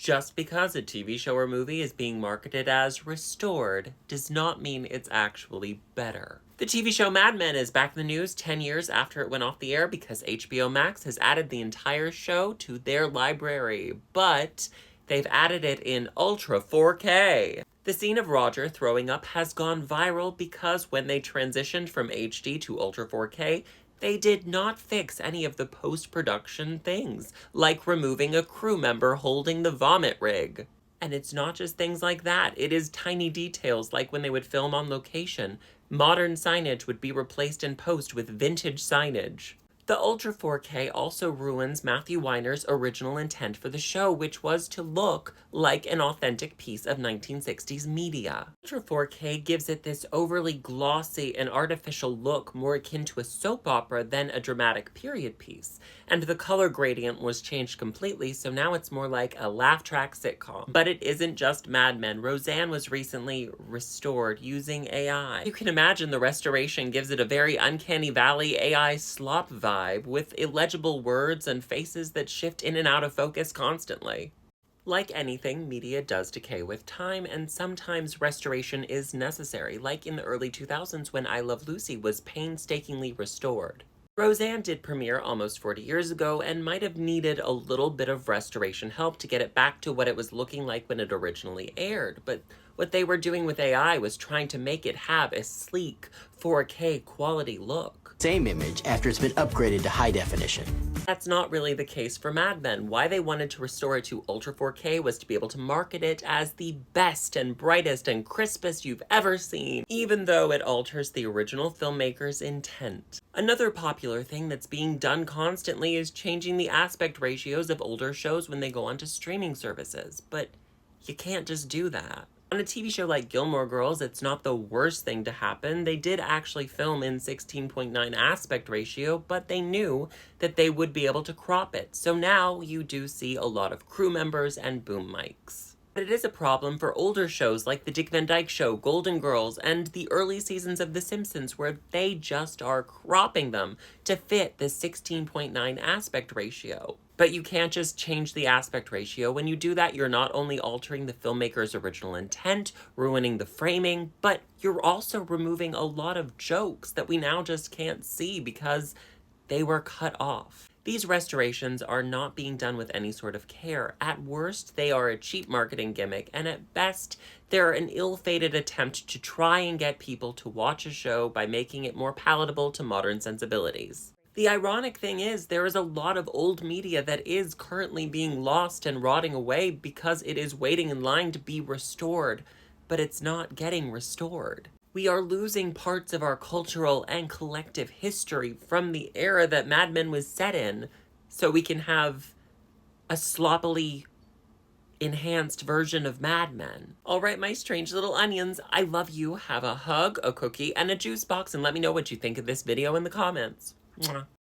Just because a TV show or movie is being marketed as restored does not mean it's actually better. The TV show Mad Men is back in the news 10 years after it went off the air because HBO Max has added the entire show to their library, but they've added it in Ultra 4K. The scene of Roger throwing up has gone viral because when they transitioned from HD to Ultra 4K, they did not fix any of the post-production things, like removing a crew member holding the vomit rig. And it's not just things like that, it is tiny details like when they would film on location. Modern signage would be replaced in post with vintage signage. The Ultra 4K also ruins Matthew Weiner's original intent for the show, which was to look like an authentic piece of 1960s media. Ultra 4K gives it this overly glossy and artificial look more akin to a soap opera than a dramatic period piece. And the color gradient was changed completely, so now it's more like a laugh track sitcom. But it isn't just Mad Men. Roseanne was recently restored using AI. You can imagine the restoration gives it a very Uncanny Valley AI slop vibe, with illegible words and faces that shift in and out of focus constantly. Like anything, media does decay with time, and sometimes restoration is necessary, like in the early 2000s when I Love Lucy was painstakingly restored. Roseanne did premiere almost 40 years ago and might have needed a little bit of restoration help to get it back to what it was looking like when it originally aired, but what they were doing with AI was trying to make it have a sleek 4K quality look. Same image after it's been upgraded to high definition. That's not really the case for Mad Men. Why they wanted to restore it to Ultra 4K was to be able to market it as the best and brightest and crispest you've ever seen, even though it alters the original filmmaker's intent. Another popular thing that's being done constantly is changing the aspect ratios of older shows when they go onto streaming services, but you can't just do that. On a TV show like Gilmore Girls, it's not the worst thing to happen. They did actually film in 16:9 aspect ratio, but they knew that they would be able to crop it. So now you do see a lot of crew members and boom mics. But it is a problem for older shows like The Dick Van Dyke Show, Golden Girls, and the early seasons of The Simpsons, where they just are cropping them to fit the 16:9 aspect ratio. But you can't just change the aspect ratio. When you do that, you're not only altering the filmmaker's original intent, ruining the framing, but you're also removing a lot of jokes that we now just can't see because they were cut off. These restorations are not being done with any sort of care. At worst, they are a cheap marketing gimmick, and at best, they're an ill-fated attempt to try and get people to watch a show by making it more palatable to modern sensibilities. The ironic thing is, there is a lot of old media that is currently being lost and rotting away because it is waiting in line to be restored, but it's not getting restored. We are losing parts of our cultural and collective history from the era that Mad Men was set in, so we can have a sloppily enhanced version of Mad Men. Alright, my strange little onions, I love you. Have a hug, a cookie, and a juice box, and let me know what you think of this video in the comments. Mwah.